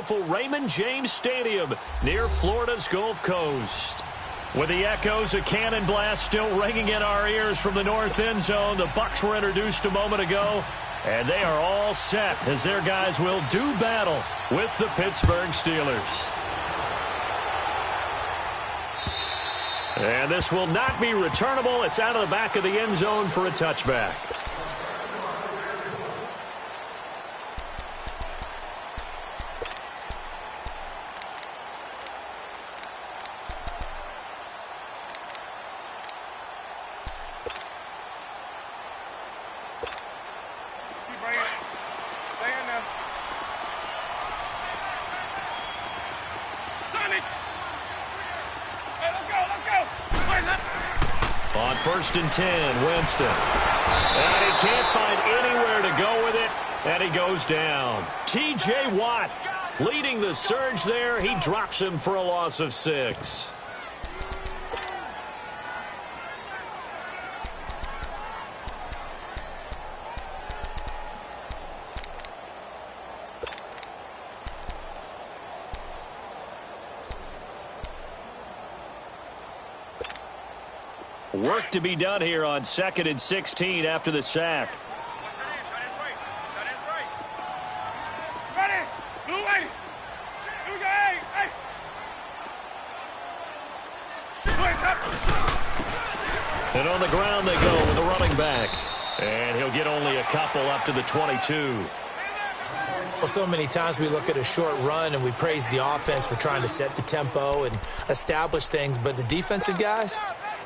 beautiful Raymond James Stadium near Florida's Gulf Coast. With the echoes of cannon blast still ringing in our ears from the north end zone, the Bucs were introduced a moment ago, and they are all set as their guys will do battle with the Pittsburgh Steelers. And this will not be returnable. It's out of the back of the end zone for a touchback. On 1st and 10, Winston. And he can't find anywhere to go with it, and he goes down. T.J. Watt leading the surge there. He drops him for a loss of 6. Work to be done here on 2nd and 16 after the sack. And on the ground they go with the running back. And he'll get only a couple up to the 22. Well, so many times we look at a short run and we praise the offense for trying to set the tempo and establish things. But the defensive guys,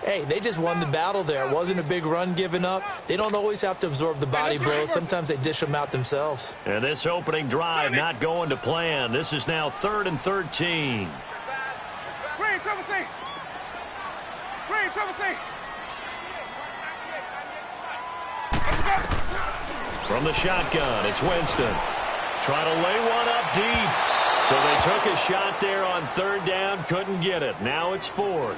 hey, they just won the battle there. It wasn't a big run given up. They don't always have to absorb the body blows. Sometimes they dish them out themselves. And this opening drive not going to plan. This is now 3rd and 13. From the shotgun, it's Winston. Trying to lay one up deep. So they took a shot there on 3rd down, couldn't get it. Now it's 4th.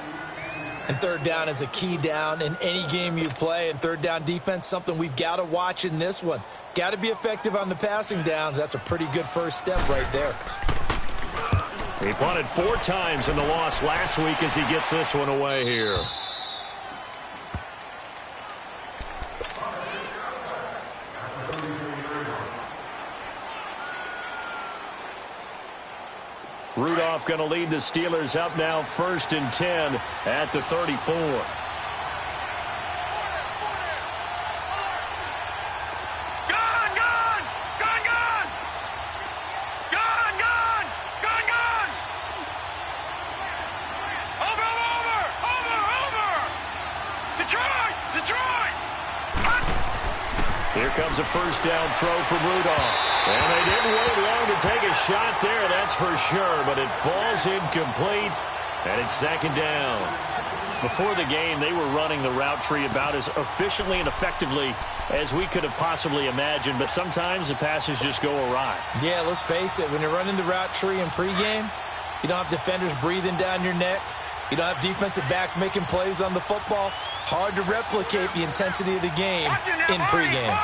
And 3rd down is a key down in any game you play. And 3rd down defense, something we've got to watch in this one. Got to be effective on the passing downs. That's a pretty good first step right there. He punted 4 times in the loss last week as he gets this one away here. Rudolph going to lead the Steelers up now 1st and 10 at the 34. Here comes a 1st down throw from Rudolph. And they didn't wait long to take a shot there, that's for sure. But it falls incomplete, and it's 2nd down. Before the game, they were running the route tree about as efficiently and effectively as we could have possibly imagined. But sometimes the passes just go awry. Yeah, let's face it. When you're running the route tree in pregame, you don't have defenders breathing down your neck. You don't have defensive backs making plays on the football. Hard to replicate the intensity of the game in pregame.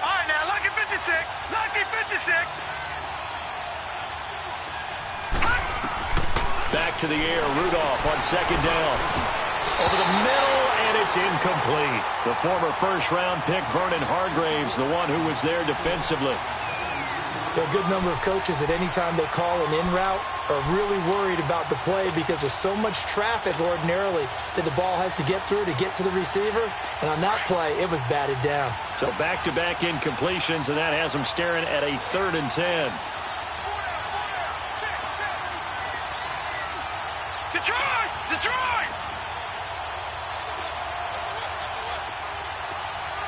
All right, now, lucky 56. Lucky 56. Back to the air, Rudolph on 2nd down. Over the middle, and it's incomplete. The former first-round pick, Vernon Hargraves, the one who was there defensively. There are a good number of coaches that any time they call an in route are really worried about the play because there's so much traffic ordinarily that the ball has to get through to get to the receiver. And on that play, it was batted down. So back-to-back incompletions, and that has them staring at a 3rd and 10. Detroit! Detroit!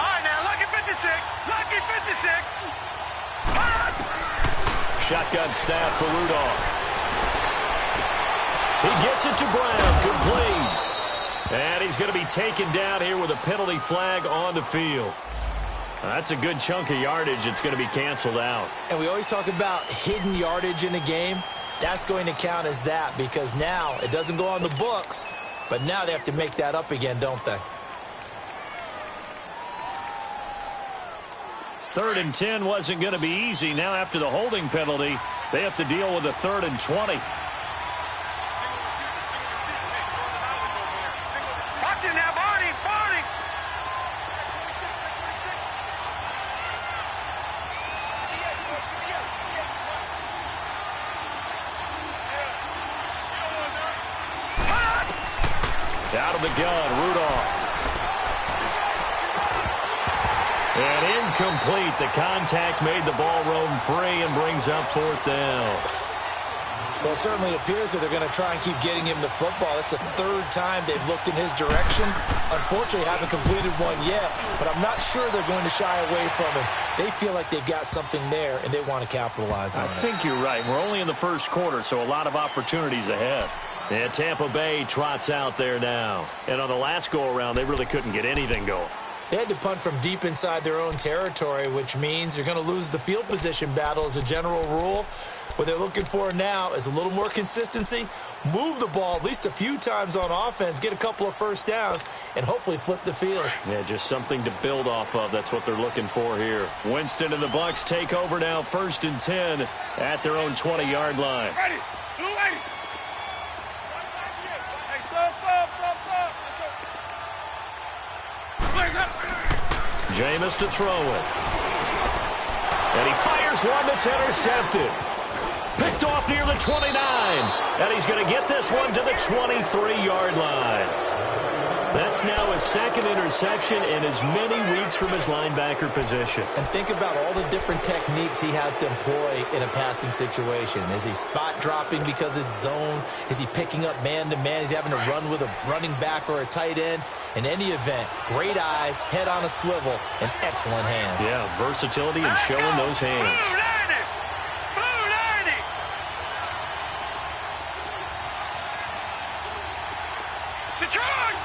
All right, now, lucky 56. Lucky 56. Shotgun snap for Rudolph. He gets it to Brown, complete. And he's going to be taken down here with a penalty flag on the field. That's a good chunk of yardage. It's going to be canceled out. And we always talk about hidden yardage in a game. That's going to count as that because now it doesn't go on the books, but now they have to make that up again, don't they? 3rd and 10 wasn't going to be easy. Now after the holding penalty, they have to deal with a 3rd and 20. Watch it now, Barney! Barney! Out of the gun, Rudolph. And incomplete. The contact made the ball roam free and brings up 4th down. Well, it certainly appears that they're going to try and keep getting him the football. That's the 3rd time they've looked in his direction. Unfortunately, haven't completed one yet, but I'm not sure they're going to shy away from him. They feel like they've got something there, and they want to capitalize on it. I think you're right. We're only in the 1st quarter, so a lot of opportunities ahead. And Tampa Bay trots out there now. And on the last go-around, they really couldn't get anything going. They had to punt from deep inside their own territory, which means you're going to lose the field position battle as a general rule. What they're looking for now is a little more consistency, move the ball at least a few times on offense, get a couple of 1st downs, and hopefully flip the field. Yeah, just something to build off of. That's what they're looking for here. Winston and the Bucs take over now, 1st and 10 at their own 20-yard line. Ready! Blue 80! Hey, stop! Jameis to throw it. And he fires one that's intercepted. Picked off near the 29. And he's going to get this one to the 23-yard line. That's now his 2nd interception in as many weeks from his linebacker position. And think about all the different techniques he has to employ in a passing situation. Is he spot dropping because it's zone? Is he picking up man-to-man? Is he having to run with a running back or a tight end? In any event, great eyes, head on a swivel, and excellent hands. Yeah, versatility and showing those hands. Blue 90! Detroit!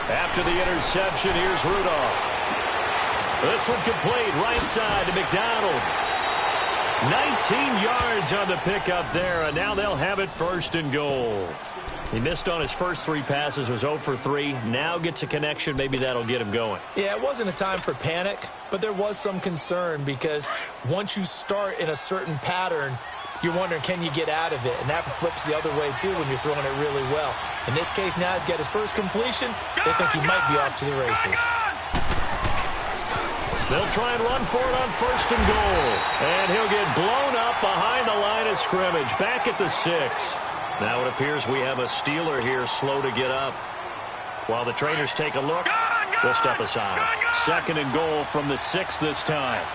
After the interception, here's Rudolph. This one complete, right side to McDonald. 19 yards on the pickup there, and now they'll have it 1st and goal. He missed on his first 3 passes, was 0 for 3. Now gets a connection. Maybe that'll get him going. Yeah, it wasn't a time for panic, but there was some concern because once you start in a certain pattern, you're wondering, can you get out of it? And that flips the other way, too, when you're throwing it really well. In this case, now he's got his first completion. They think he might be off to the races. They'll try and run for it on 1st and goal. And he'll get blown up behind the line of scrimmage, back at the 6. Now it appears we have a Steeler here slow to get up. While the trainers take a look, we'll step aside. 2nd and goal from the 6 this time.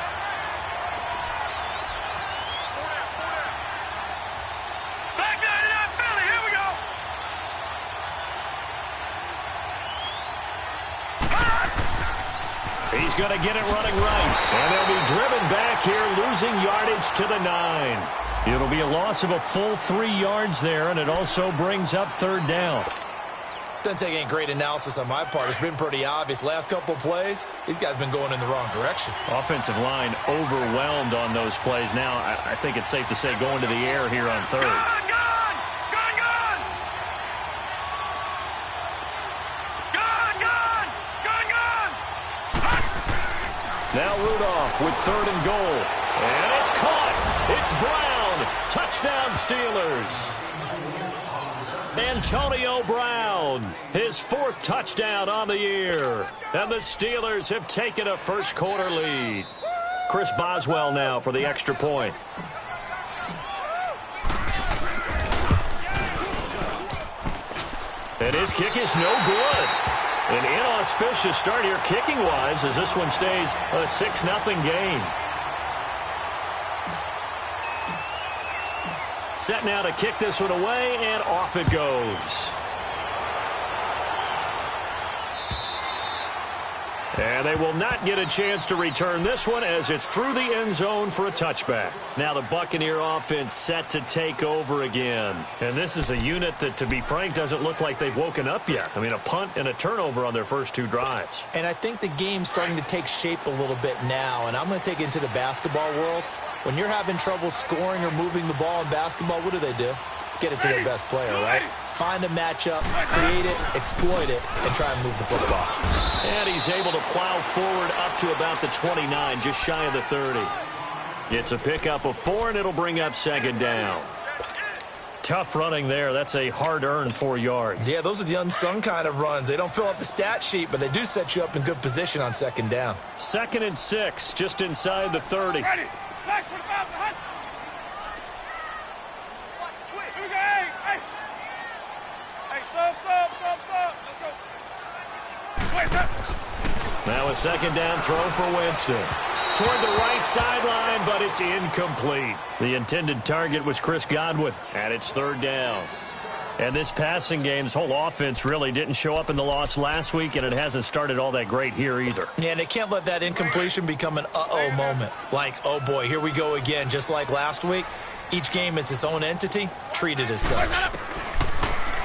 He's going to get it running right. And they'll be driven back here, losing yardage to the 9. It'll be a loss of a full 3 yards there, and it also brings up 3rd down. Doesn't take any great analysis on my part. It's been pretty obvious. Last couple plays, these guys have been going in the wrong direction. Offensive line overwhelmed on those plays. Now, I think it's safe to say going to the air here on 3rd. Gun! Now Rudolph with 3rd and goal. And it's caught. It's Brown. Touchdown Steelers. Antonio Brown, his 4th touchdown on the year. And the Steelers have taken a 1st quarter lead. Chris Boswell now for the extra point. And his kick is no good. An inauspicious start here kicking-wise as this one stays a 6-0 game. Set now to kick this one away, and off it goes. And they will not get a chance to return this one as it's through the end zone for a touchback. Now the Buccaneer offense set to take over again. And this is a unit that, to be frank, doesn't look like they've woken up yet. I mean, a punt and a turnover on their first 2 drives. And I think the game's starting to take shape a little bit now. And I'm going to take it into the basketball world. When you're having trouble scoring or moving the ball in basketball, what do? get it to their best player, right? Find a matchup, create it, exploit it, and try and move the football. And he's able to plow forward up to about the 29, just shy of the 30. It's a pickup of 4, and it'll bring up second down. Tough running there. That's a hard-earned 4 yards. Yeah, those are the unsung kind of runs. They don't fill up the stat sheet, but they do set you up in good position on second down. 2nd and 6, just inside the 30. Ready. Back for the bounce. Hut. Here we go. Hey. Hey, sub. Let's go. Wait, sir. Now a second down throw for Winston. Toward the right sideline, but it's incomplete. The intended target was Chris Godwin, and it's 3rd down. And this passing game's whole offense really didn't show up in the loss last week, and it hasn't started all that great here either. Yeah, and they can't let that incompletion become an uh-oh moment. Like, oh boy, here we go again, just like last week. Each game is its own entity, treated as such.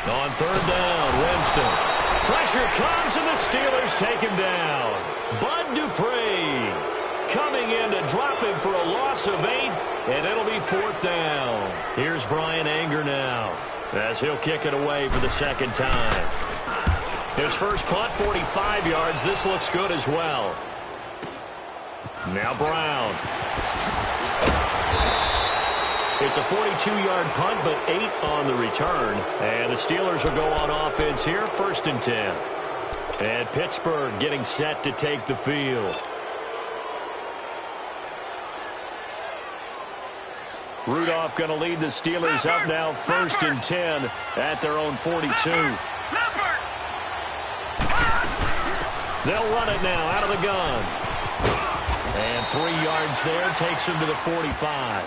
On 3rd down, Winston. Pressure comes, and the Steelers take him down. Bud Dupree coming in to drop him for a loss of 8, and it'll be 4th down. Here's Brian Anger now, as he'll kick it away for the 2nd time. His first punt, 45 yards. This looks good as well. Now Brown. It's a 42-yard punt, but 8 on the return. And the Steelers will go on offense here, 1st and 10. And Pittsburgh getting set to take the field. Rudolph going to lead the Steelers up now, 1st and 10 at their own 42. They'll run it now out of the gun. And 3 yards there takes him to the 45.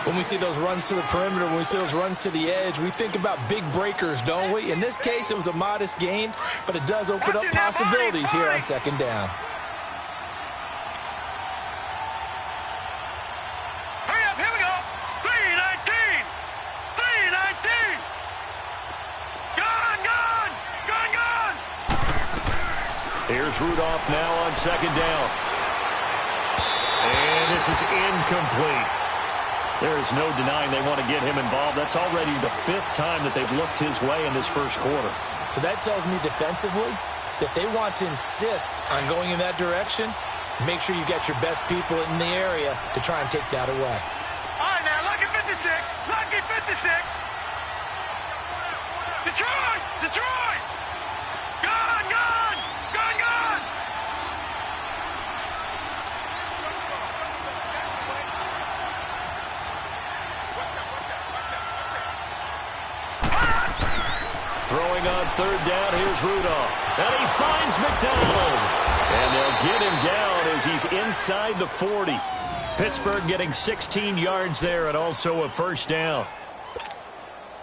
When we see those runs to the perimeter, when we see those runs to the edge, we think about big breakers, don't we? In this case, it was a modest gain, but it does open up possibilities here on 2nd down. Here's Rudolph now on 2nd down. And this is incomplete. There is no denying they want to get him involved. That's already the 5th time that they've looked his way in this first quarter. So that tells me defensively that they want to insist on going in that direction. Make sure you get your best people in the area to try and take that away. All right, now, lucky 56. Lucky 56. Detroit. Gone. Throwing on 3rd down, here's Rudolph. And he finds McDonald. And they'll get him down as he's inside the 40. Pittsburgh getting 16 yards there and also a 1st down.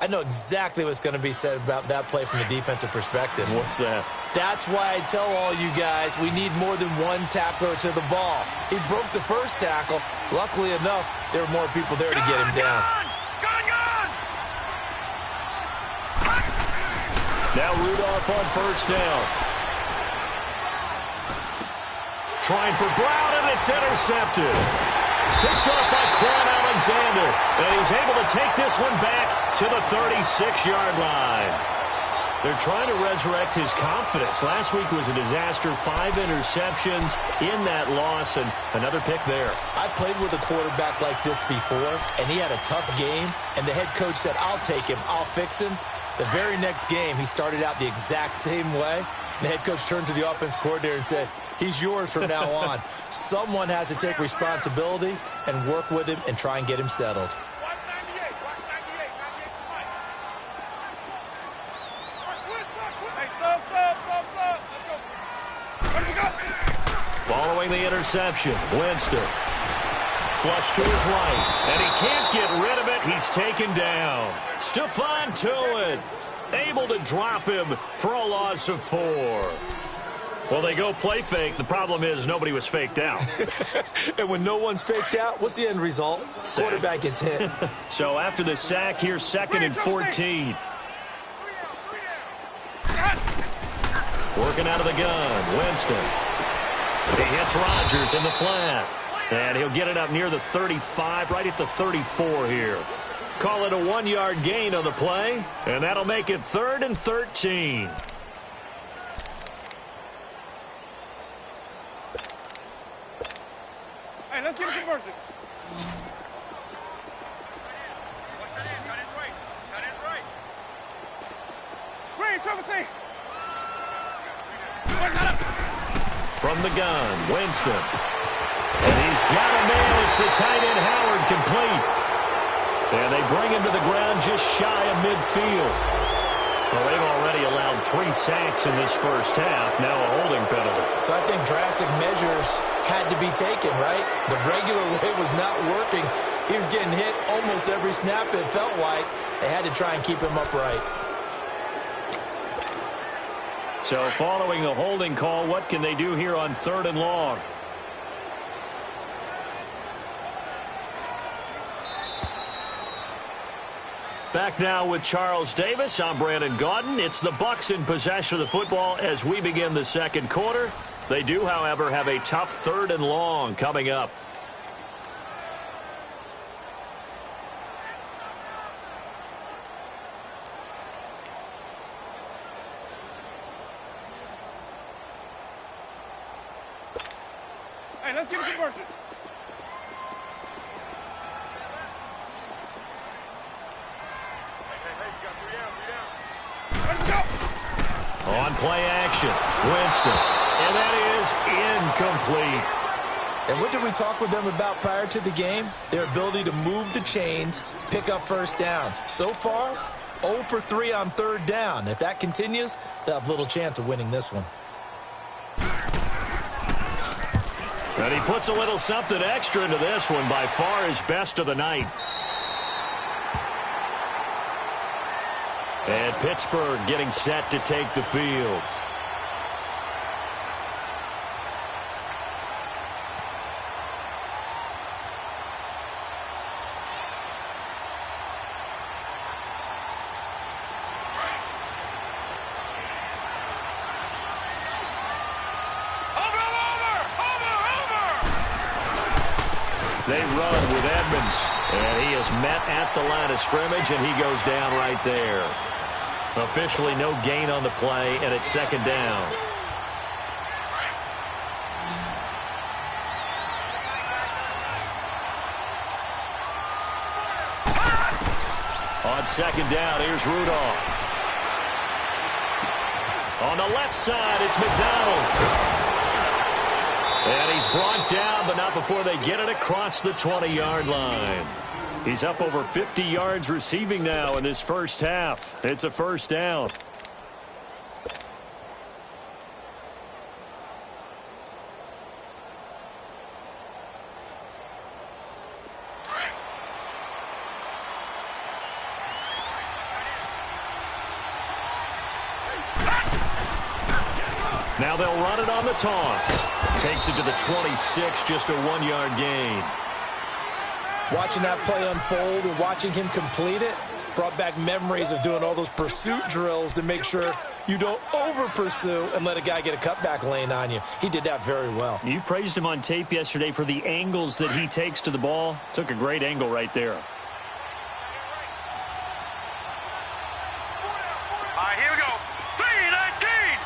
I know exactly what's going to be said about that play from the defensive perspective. What's that? That's why I tell all you guys we need more than one tackler to the ball. He broke the first tackle. Luckily enough, there were more people there to get him down. Now Rudolph on 1st down. Trying for Brown, and it's intercepted. Picked up by Quan Alexander. And he's able to take this one back to the 36-yard line. They're trying to resurrect his confidence. Last week was a disaster. 5 interceptions in that loss, and another pick there. I played with a quarterback like this before, and he had a tough game, and the head coach said, I'll take him, I'll fix him. The very next game, he started out the exact same way. And the head coach turned to the offense coordinator and said, he's yours from now on. Someone has to take responsibility and work with him and try and get him settled. Following the interception, Winston. Flush to his right, and he can't get rid of it. He's taken down. Stephon Tuitt able to drop him for a loss of 4. Well, they go play fake. The problem is nobody was faked out. And when no one's faked out, what's the end result? Sack. Quarterback gets hit. So after the sack, here's 2nd and 14. Working out of the gun, Winston. He hits Rodgers in the flat. And he'll get it up near the 35, right at the 34 here. Call it a 1-yard gain on the play, and that'll make it 3rd and 13. Hey, let's get a conversion. Green, Trevor C. From the gun, Winston. And he's got a man. It's the tight end, Howard, complete. And they bring him to the ground just shy of midfield. Well, they've already allowed 3 sacks in this first half. Now a holding penalty. So I think drastic measures had to be taken, right? The regular way was not working. He was getting hit almost every snap, it felt like. They had to try and keep him upright. So following the holding call, what can they do here on 3rd and long? Back now with Charles Davis. I'm Brandon Gaudin. It's the Bucs in possession of the football as we begin the second quarter. They do, however, have a tough 3rd and long coming up. Hey, let's get a conversion. On play action, Winston. And that is incomplete. And what did we talk with them about prior to the game? Their ability to move the chains, pick up first downs. So far, 0 for 3 on 3rd down. If that continues, they'll have little chance of winning this one. And he puts a little something extra into this one, by far his best of the night. And Pittsburgh getting set to take the field. They run with Edmonds, and he is met at the line of scrimmage, and he goes down right there. Officially no gain on the play, and it's 2nd down. On 2nd down, here's Rudolph. On the left side, it's McDonald. And he's brought down, but not before they get it across the 20-yard line. He's up over 50 yards receiving now in this first half. It's a 1st down. Now they'll run it on the toss. Takes it to the 26, just a 1-yard gain. Watching that play unfold and watching him complete it brought back memories of doing all those pursuit drills to make sure you don't over-pursue and let a guy get a cutback lane on you. He did that very well. You praised him on tape yesterday for the angles that he takes to the ball. Took a great angle right there. All right, here we go. 319!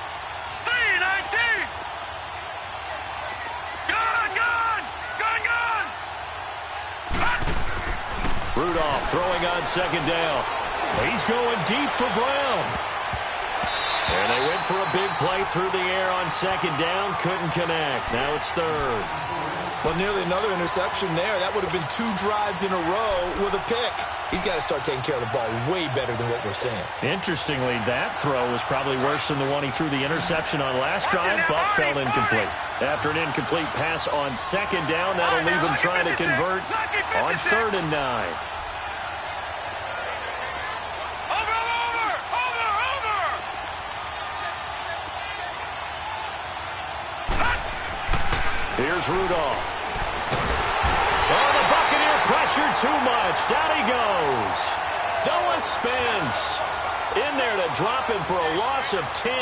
319! Gun, gun! Gun, gun! Rudolph throwing on 2nd down. He's going deep for Brown. And they went for a big play through the air on 2nd down. Couldn't connect. Now it's 3rd. Well, nearly another interception there. That would have been 2 drives in a row with a pick. He's got to start taking care of the ball way better than what we're seeing. Interestingly, that throw was probably worse than the one he threw the interception on last drive, but fell incomplete. After an incomplete pass on 2nd down, that'll leave him trying to convert on 3rd and 9. Here's Rudolph. Oh, the Buccaneer pressure too much. Down he goes. Noah Spence in there to drop him for a loss of 10.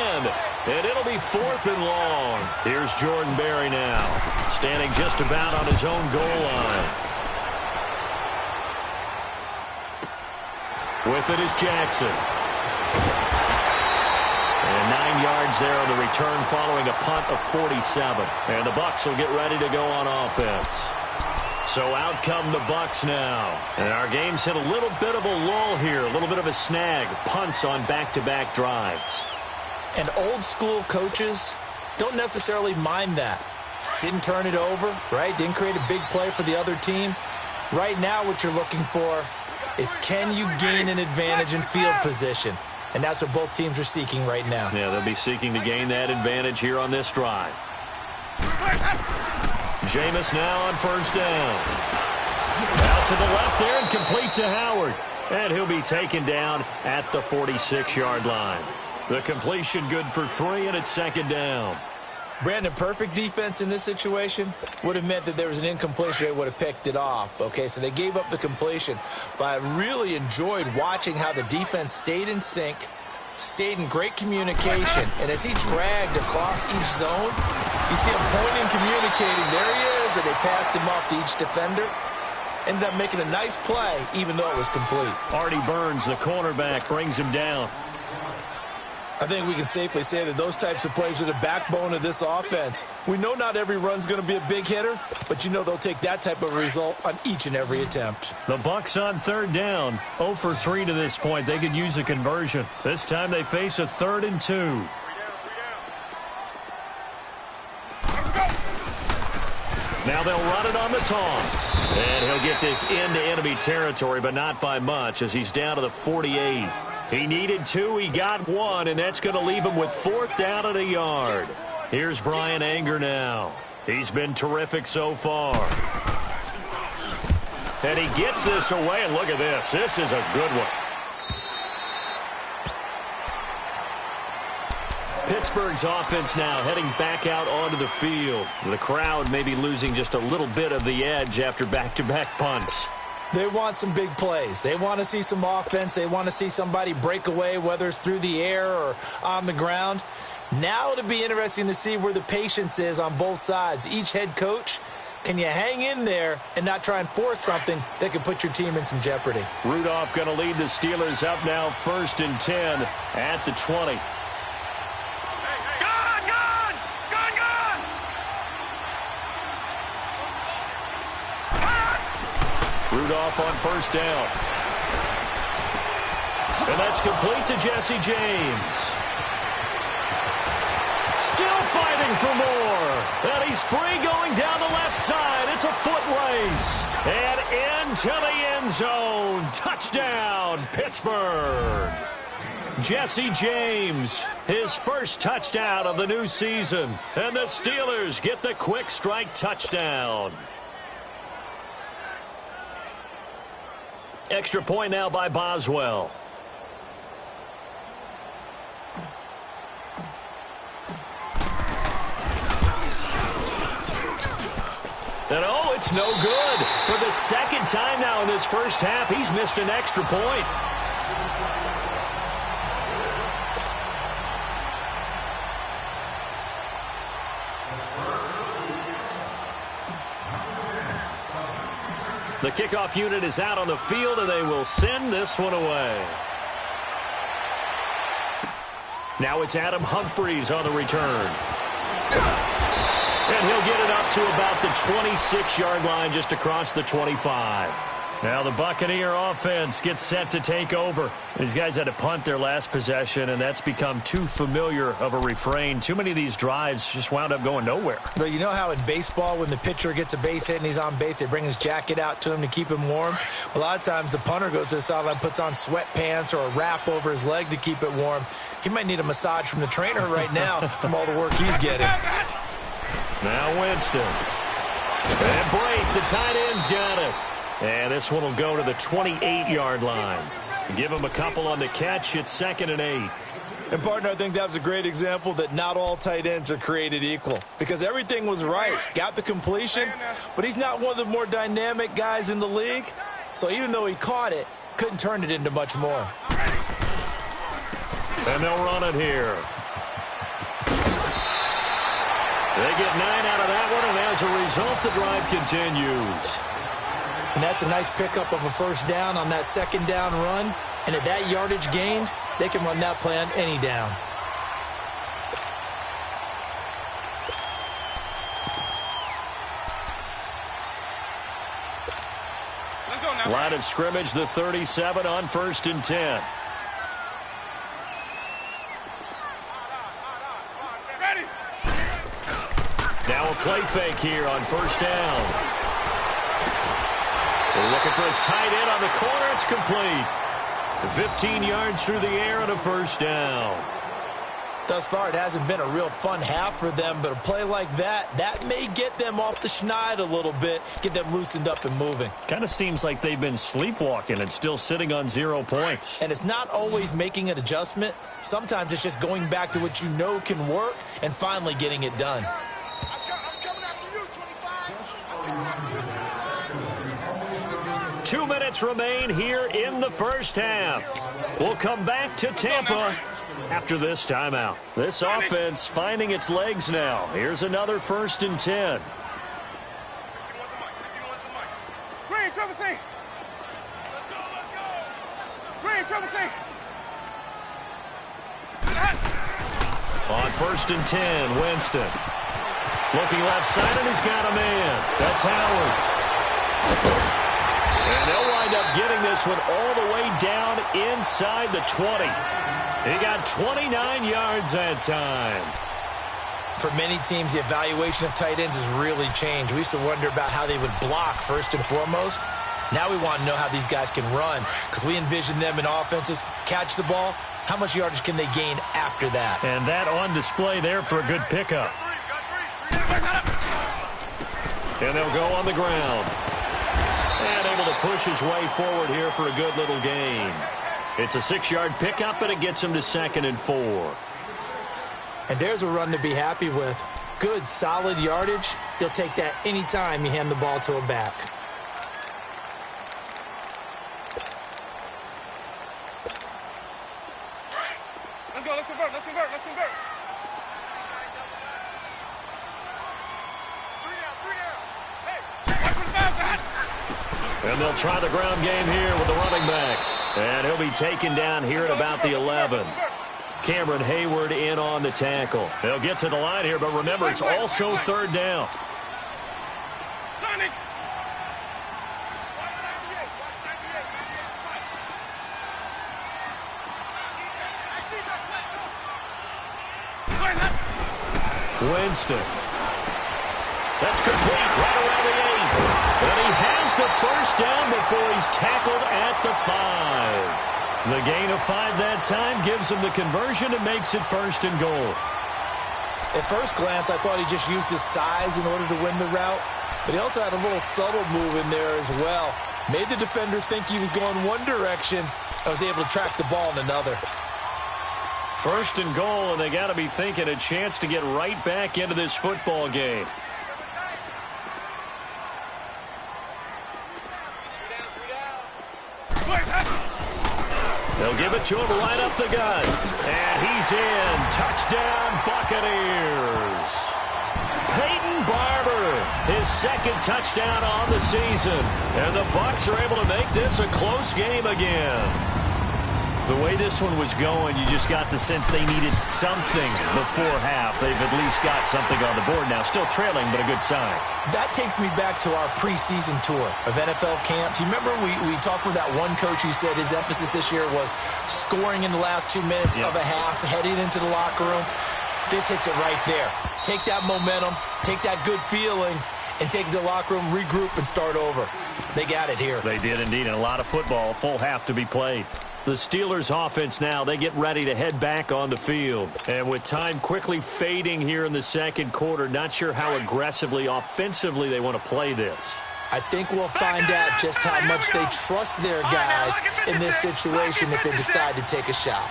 And it'll be 4th and long. Here's Jordan Berry now, standing just about on his own goal line. With it is Jackson. And 9 yards there on the return following a punt of 47. And the Bucs will get ready to go on offense. So out come the Bucs now. And our game's hit a little bit of a lull here, a little bit of a snag. Punts on back-to-back drives. And old school coaches don't necessarily mind that. Didn't turn it over, right? Didn't create a big play for the other team. Right now what you're looking for is, can you gain an advantage in field position? And that's what both teams are seeking right now. Yeah, they'll be seeking to gain that advantage here on this drive. Jameis now on first down. Out to the left there and complete to Howard. And he'll be taken down at the 46-yard line. The completion good for 3, and it's second down. Brandon, perfect defense in this situation would have meant that there was an incompletion. They would have picked it off. Okay, so they gave up the completion. But I really enjoyed watching how the defense stayed in sync, stayed in great communication. And as he dragged across each zone, you see him pointing, communicating. There he is, and they passed him off to each defender. Ended up making a nice play, even though it was complete. Artie Burns, the cornerback, brings him down. I think we can safely say that those types of plays are the backbone of this offense. We know not every run's going to be a big hitter, but you know they'll take that type of result on each and every attempt. The Bucs on third down, 0 for 3 to this point. They could use a conversion. This time they face a 3rd and 2. Now they'll run it on the toss. And he'll get this into enemy territory, but not by much, as he's down to the 48. He needed 2, he got 1, and that's going to leave him with 4th down and a yard. Here's Brian Anger now. He's been terrific so far. And he gets this away, and look at this. This is a good one. Pittsburgh's offense now heading back out onto the field. The crowd may be losing just a little bit of the edge after back-to-back punts. They want some big plays. They want to see some offense. They want to see somebody break away, whether it's through the air or on the ground. Now it'll be interesting to see where the patience is on both sides. Each head coach, can you hang in there and not try and force something that could put your team in some jeopardy? Rudolph going to lead the Steelers up now 1st and 10 at the 20. Rudolph on first down. And that's complete to Jesse James. Still fighting for more. And he's free going down the left side. It's a foot race. And into the end zone. Touchdown, Pittsburgh. Jesse James, his first touchdown of the new season. And the Steelers get the quick strike touchdown. Extra point now by Boswell. And oh, it's no good. For the second time now in this first half, he's missed an extra point. The kickoff unit is out on the field, and they will send this one away. Now it's Adam Humphries on the return. And he'll get it up to about the 26-yard line, just across the 25. Now the Buccaneer offense gets set to take over. These guys had to punt their last possession, and that's become too familiar of a refrain. Too many of these drives just wound up going nowhere. But you know how in baseball, when the pitcher gets a base hit and he's on base, they bring his jacket out to him to keep him warm? A lot of times the punter goes to the sideline, puts on sweatpants or a wrap over his leg to keep it warm. He might need a massage from the trainer right now from all the work he's getting. Now Winston. And Brake, the tight end's got it. And this one will go to the 28-yard line. Give him a couple on the catch. It's 2nd and 8. And, partner, I think that was a great example that not all tight ends are created equal. Because everything was right. Got the completion, but he's not one of the more dynamic guys in the league. So even though he caught it, couldn't turn it into much more. And they'll run it here. They get 9 out of that one, and as a result, the drive continues. And that's a nice pickup of a first down on that second down run. And at that yardage gained, they can run that play on any down. Line of scrimmage, the 37 on 1st and 10. Now a play fake here on 1st down. They're looking for his tight end on the corner. It's complete. 15 yards through the air and a 1st down. Thus far, it hasn't been a real fun half for them, but a play like that may get them off the schneid a little bit, get them loosened up and moving. Kind of seems like they've been sleepwalking and still sitting on 0 points. And it's not always making an adjustment. Sometimes it's just going back to what you know can work and finally getting it done. I'm coming after you, 25. I'm coming after you, 25. 2 minutes remain here in the first half. We'll come back to Tampa after this timeout. This offense finding its legs now. Here's another 1st and 10. Green, triple C. Let's go. Green, triple C. On 1st and 10, Winston. Looking left side, and he's got a man. That's Howard. And they'll wind up getting this one all the way down inside the 20. He got 29 yards that time. For many teams, the evaluation of tight ends has really changed. We used to wonder about how they would block first and foremost. Now we want to know how these guys can run, because we envision them in offenses, catch the ball. How much yardage can they gain after that? And that on display there for a good pickup. And they'll go on the ground. And able to push his way forward here for a good little gain. It's a 6-yard pickup, and it gets him to 2nd and 4. And there's a run to be happy with. Good, solid yardage. You'll take that anytime you hand the ball to a back. Let's convert. And they'll try the ground game here with the running back. And he'll be taken down here at about the 11. Cameron Hayward in on the tackle. They'll get to the line here, but remember, it's also 3rd down. Winston. That's complete right around the 8. And he has the 1st down before he's tackled at the 5. The gain of 5 that time gives him the conversion and makes it 1st and goal. At first glance, I thought he just used his size in order to win the route, but he also had a little subtle move in there as well. Made the defender think he was going one direction and was able to track the ball in another. 1st and goal, and they got to be thinking a chance to get right back into this football game. They'll give it to him right up the gut. And he's in. Touchdown, Buccaneers. Peyton Barber, his 2nd touchdown on the season. And the Bucs are able to make this a close game again. The way this one was going, you just got the sense they needed something before half. They've at least got something on the board now. Still trailing, but a good sign. That takes me back to our preseason tour of NFL camps. You remember we talked with that one coach who said his emphasis this year was scoring in the last 2 minutes of a half, heading into the locker room. This hits it right there. Take that momentum, take that good feeling, and take it to the locker room, regroup, and start over. They got it here. They did indeed, and a lot of football, full half to be played. The Steelers offense now, they get ready to head back on the field. And with time quickly fading here in the 2nd quarter, not sure how aggressively, offensively they want to play this. I think we'll find out just how much they trust their guys in this situation if they decide to take a shot.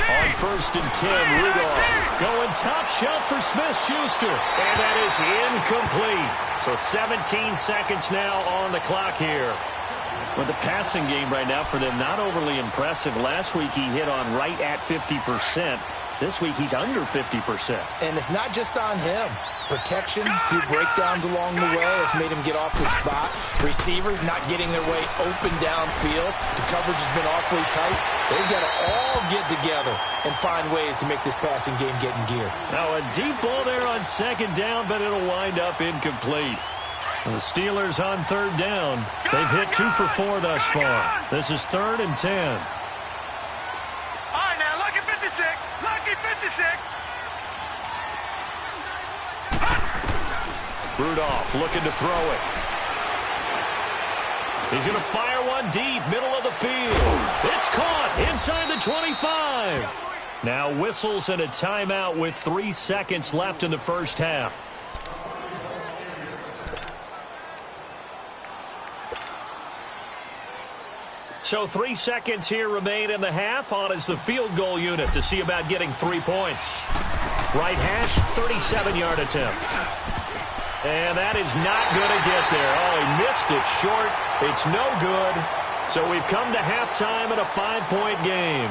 On 1st and 10, Rudolph going top shelf for Smith-Schuster. And that is incomplete. So 17 seconds now on the clock here. But the passing game right now for them, not overly impressive. Last week he hit on right at 50%. This week, he's under 50%. And it's not just on him. Protection, few breakdowns along the way has made him get off the spot. Receivers not getting their way open downfield. The coverage has been awfully tight. They've got to all get together and find ways to make this passing game get in gear. Now a deep ball there on second down, but it'll wind up incomplete. The Steelers on third down. They've hit 2 for 4 thus far. This is 3rd and 10. All right, now, lucky 56. Lucky 56. Rudolph looking to throw it. He's going to fire one deep, middle of the field. It's caught inside the 25. Now whistles and a timeout with 3 seconds left in the first half. So 3 seconds here remain in the half. On is the field goal unit to see about getting 3 points. Right hash, 37-yard attempt. And that is not going to get there. Oh, he missed it short. It's no good. So we've come to halftime in a 5-point game.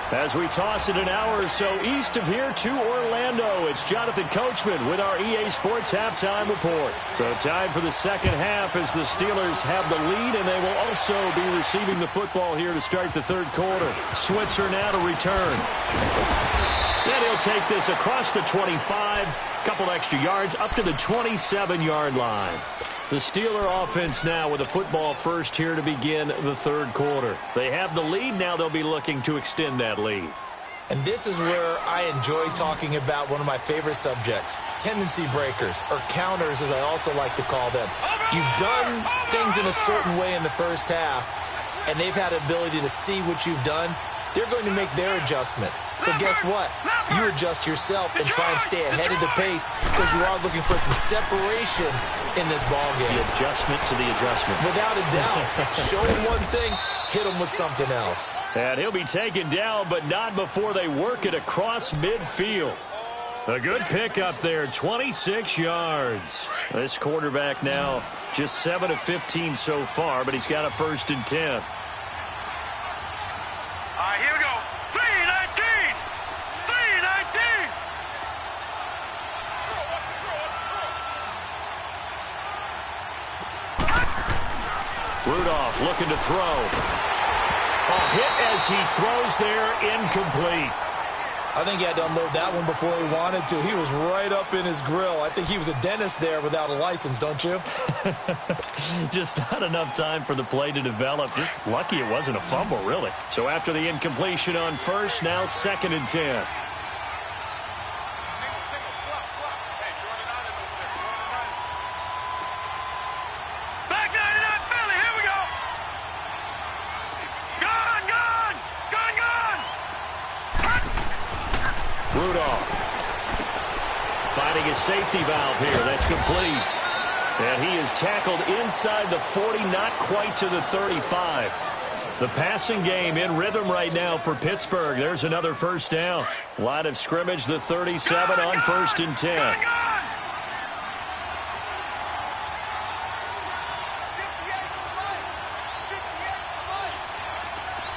As we toss it an hour or so east of here to Orlando, it's Jonathan Coachman with our EA Sports Halftime Report. So time for the second half as the Steelers have the lead, and they will also be receiving the football here to start the third quarter. Switzer now to return. Then he'll take this across the 25, couple extra yards, up to the 27-yard line. The Steeler offense now with the football first here to begin the third quarter. They have the lead. Now they'll be looking to extend that lead. And this is where I enjoy talking about one of my favorite subjects, tendency breakers, or counters as I also like to call them. You've done things in a certain way in the first half, and they've had the ability to see what you've done. They're going to make their adjustments. So guess what? You adjust yourself and try and stay ahead of the pace because you are looking for some separation in this ballgame. The adjustment to the adjustment. Without a doubt. Show them one thing, hit them with something else. And he'll be taken down, but not before they work it across midfield. A good pickup there, 26 yards. This quarterback now just 7 of 15 so far, but he's got a 1st and 10. All right, here we go. 319. 319. Rudolph looking to throw. A hit as he throws there, incomplete. I think he had to unload that one before he wanted to. He was right up in his grill. I think he was a dentist there without a license, don't you? Just not enough time for the play to develop. Just lucky it wasn't a fumble, really. So after the incompletion on first, now 2nd and 10. Back 99 Philly. Here we go. Gone, gone. Gone, gone. Rudolph finding his safety valve here. That's complete. And he is tackled inside the 40, not quite to the 35. The passing game in rhythm right now for Pittsburgh. There's another first down. Line of scrimmage, the 37 on 1st and 10. Gone, gone.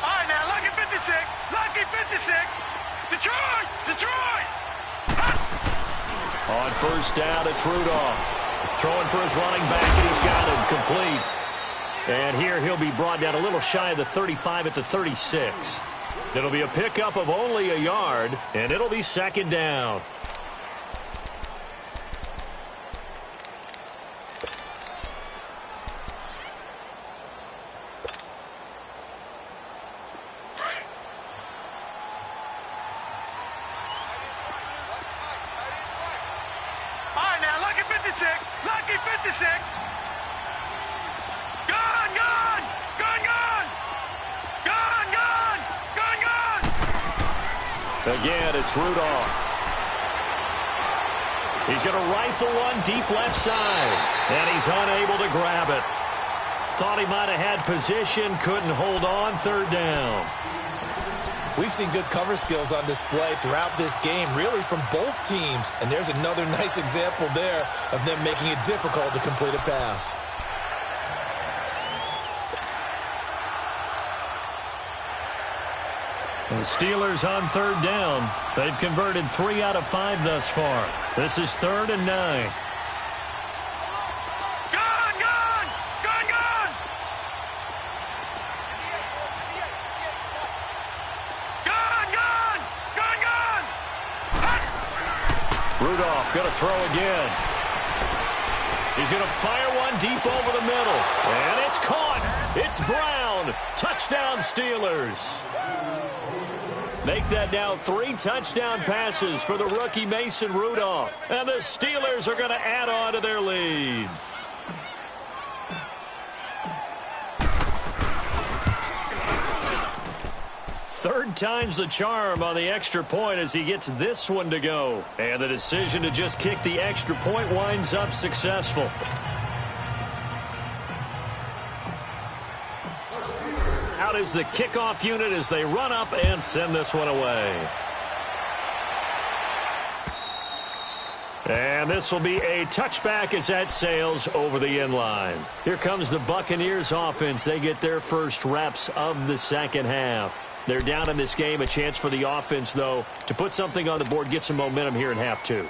All right, now, lucky 56. Lucky 56. Detroit. Detroit. On first down, it's Rudolph. Throwing for his running back, and he's got him complete. And here he'll be brought down a little shy of the 35 at the 36. It'll be a pickup of only a yard, and it'll be 2nd down. All right, now, lucky 56. Lucky 56. Gone, gone. Gone, gone. Gone, gone. Gone, gone. Again, it's Rudolph. He's going to rifle one deep left side, and he's unable to grab it. Thought he might have had position, couldn't hold on, 3rd down. We've seen good cover skills on display throughout this game, really from both teams. And there's another nice example there of them making it difficult to complete a pass. The Steelers on third down. They've converted 3 out of 5 thus far. This is 3rd and 9. Rudolph going to throw again. He's going to fire one deep over the middle. And it's caught. It's Brown. Touchdown, Steelers. Make that now 3 touchdown passes for the rookie Mason Rudolph. And the Steelers are going to add on to their lead. Third time's the charm on the extra point as he gets this one to go. And the decision to just kick the extra point winds up successful. Out is the kickoff unit as they run up and send this one away. And this will be a touchback as that sails over the end line. Here comes the Buccaneers offense. They get their first reps of the second half. They're down in this game. A chance for the offense, though, to put something on the board, get some momentum here in half 2.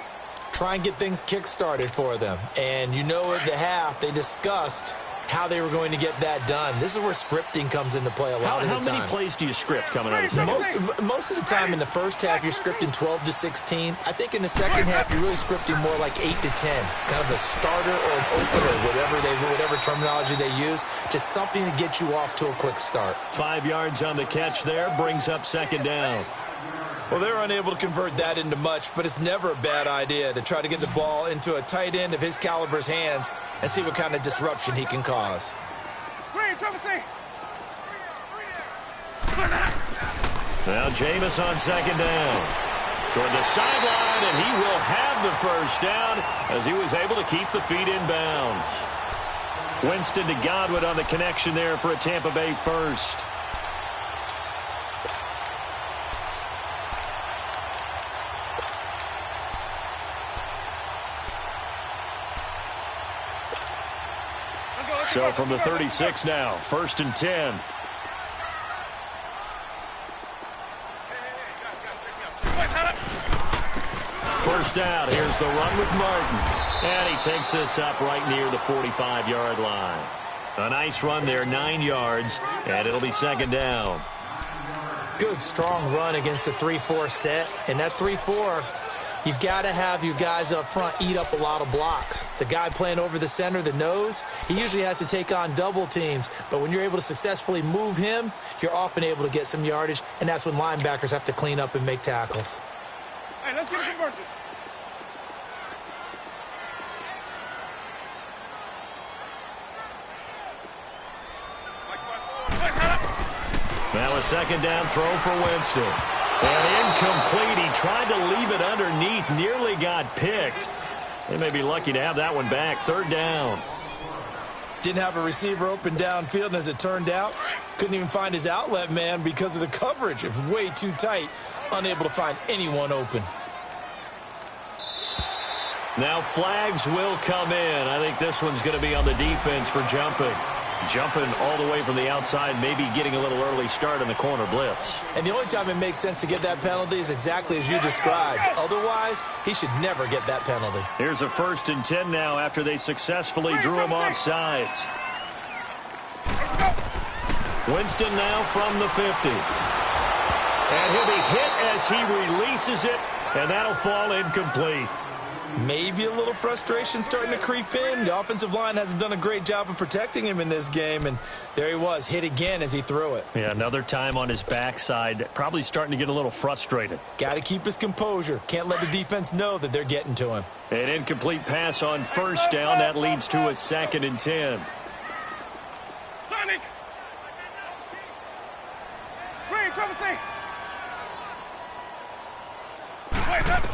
Try and get things kick-started for them. And you know at the half, they discussed how they were going to get that done. This is where scripting comes into play a lot of the time. How many plays do you script coming out of the second half? Most of the time in the first half, you're scripting 12 to 16. I think in the second half, you're really scripting more like 8 to 10. Kind of a starter or an opener, whatever terminology they use. Just something to get you off to a quick start. 5 yards on the catch there, brings up second down. Well, they're unable to convert that into much, but it's never a bad idea to try to get the ball into a tight end of his caliber's hands and see what kind of disruption he can cause. Now Jameis on second down. Toward the sideline, and he will have the first down as he was able to keep the feet in bounds. Winston to Godwin on the connection there for a Tampa Bay first. So from the 36 now, 1st and 10. First down, here's the run with Martin. And he takes this up right near the 45-yard line. A nice run there, 9 yards, and it'll be second down. Good, strong run against the 3-4 set. And that 3-4... you've got to have your guys up front eat up a lot of blocks. The guy playing over the center, the nose, he usually has to take on double teams. But when you're able to successfully move him, you're often able to get some yardage, and that's when linebackers have to clean up and make tackles. Hey, let's get a conversion. Now a second down throw for Winston. And incomplete. He tried to leave it underneath. Nearly got picked. They may be lucky to have that one back. Third down. Didn't have a receiver open downfield, and as it turned out, couldn't even find his outlet man because of the coverage. It was way too tight. Unable to find anyone open. Now flags will come in. I think this one's going to be on the defense for jumping. Jumping all the way from the outside, maybe getting a little early start in the corner blitz. And the only time it makes sense to get that penalty is exactly as you described. Otherwise, he should never get that penalty. Here's a 1st and 10 now after they successfully drew him off sides. Winston now from the 50. And he'll be hit as he releases it, and that'll fall incomplete. Maybe a little frustration starting to creep in. The offensive line hasn't done a great job of protecting him in this game, and there he was, hit again as he threw it. Yeah, another time on his backside, probably starting to get a little frustrated. Got to keep his composure. Can't let the defense know that they're getting to him. An incomplete pass on first down. That leads to a 2nd and 10. Sonic! Green, trouble C! Wait up!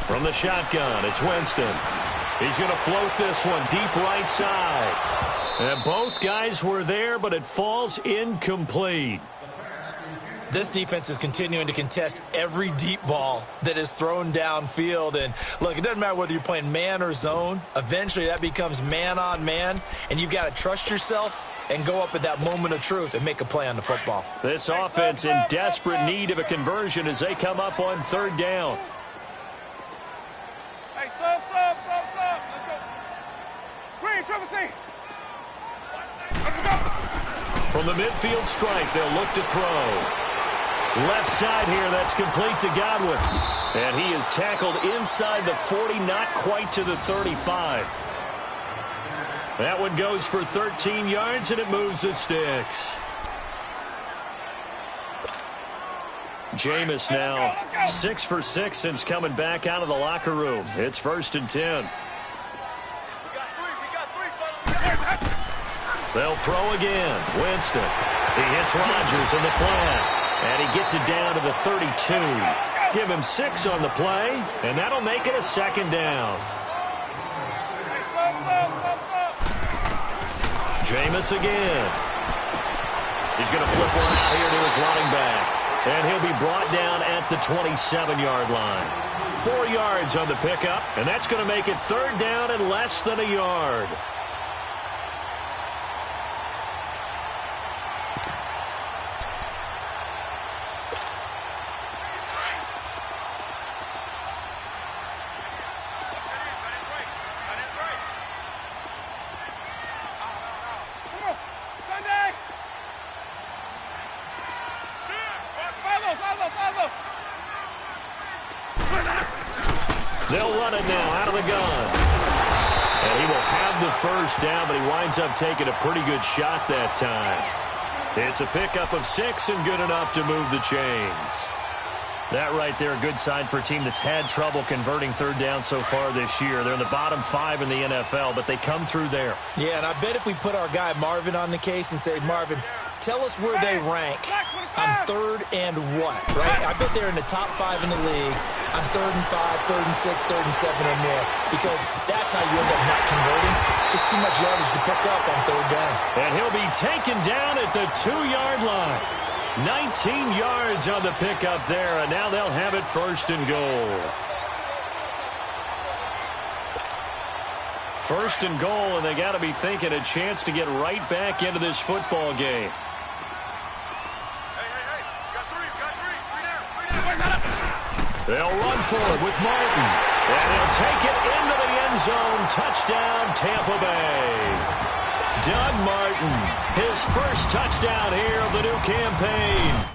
From the shotgun, it's Winston. He's going to float this one deep right side. And both guys were there, but it falls incomplete. This defense is continuing to contest every deep ball that is thrown downfield. And, look, it doesn't matter whether you're playing man or zone. Eventually, that becomes man on man, and you've got to trust yourself and go up at that moment of truth and make a play on the football. This offense in desperate need of a conversion as they come up on third down. Hey, sub. Let's go. Green, triple C. Let's go. From the midfield stripe, they'll look to throw. Left side here, that's complete to Godwin. And he is tackled inside the 40, not quite to the 35. That one goes for 13 yards, and it moves the sticks. Jameis now 6 for 6 since coming back out of the locker room. It's 1st and 10. They'll throw again. Winston. He hits Rodgers in the flat. And he gets it down to the 32. Give him 6 on the play, and that'll make it a 2nd down. Jameis again. He's going to flip one out here to his running back. And he'll be brought down at the 27-yard line. 4 yards on the pickup, and that's going to make it 3rd down and less than a yard. They'll run it now out of the gun. And he will have the 1st down, but he winds up taking a pretty good shot that time. It's a pickup of 6 and good enough to move the chains. That right there, a good sign for a team that's had trouble converting 3rd down so far this year. They're in the bottom 5 in the NFL, but they come through there. Yeah, and I bet if we put our guy Marvin on the case and say, Marvin, tell us where they rank on 3rd and what, right? I bet they're in the top 5 in the league on 3rd and 5, 3rd and 6, 3rd and 7 or more, because that's how you end up not converting. Just too much yardage to pick up on 3rd down. And he'll be taken down at the 2-yard line. 19 yards on the pickup there, and now they'll have it 1st and goal. 1st and goal, and they got to be thinking a chance to get right back into this football game. They'll run for it with Martin, and he'll take it into the end zone. Touchdown, Tampa Bay. Doug Martin, his 1st touchdown here of the new campaign.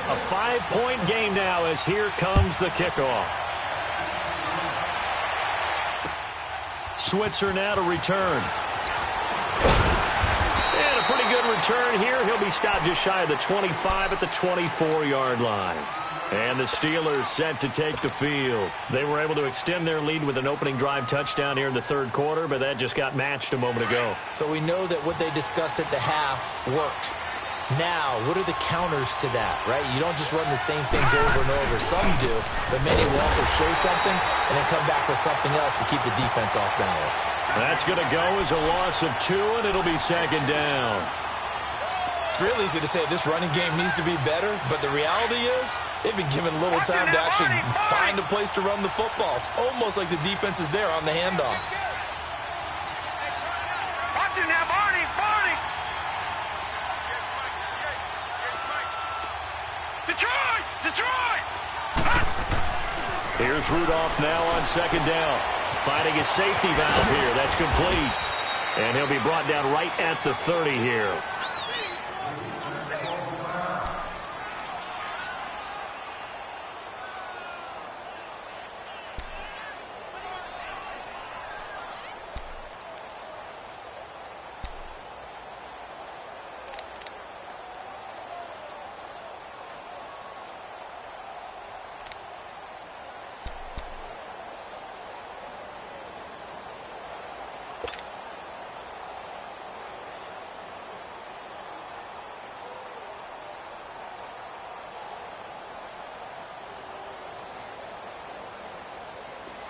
A 5-point game now as here comes the kickoff. Switzer now to return. And a pretty good return here. He'll be stopped just shy of the 25 at the 24-yard line. And the Steelers set to take the field. They were able to extend their lead with an opening drive touchdown here in the 3rd quarter, but that just got matched a moment ago. So we know that what they discussed at the half worked. Now, what are the counters to that, right? You don't just run the same things over and over. Some do, but many will also show something and then come back with something else to keep the defense off balance. That's going to go as a loss of 2, and it'll be 2nd down. It's real easy to say this running game needs to be better, but the reality is they've been given little time to actually find a place to run the football. It's almost like the defense is there on the handoff. Watch it now, Barney. Detroit! Here's Rudolph now on 2nd down. Finding his safety valve here. That's complete. And he'll be brought down right at the 30 here.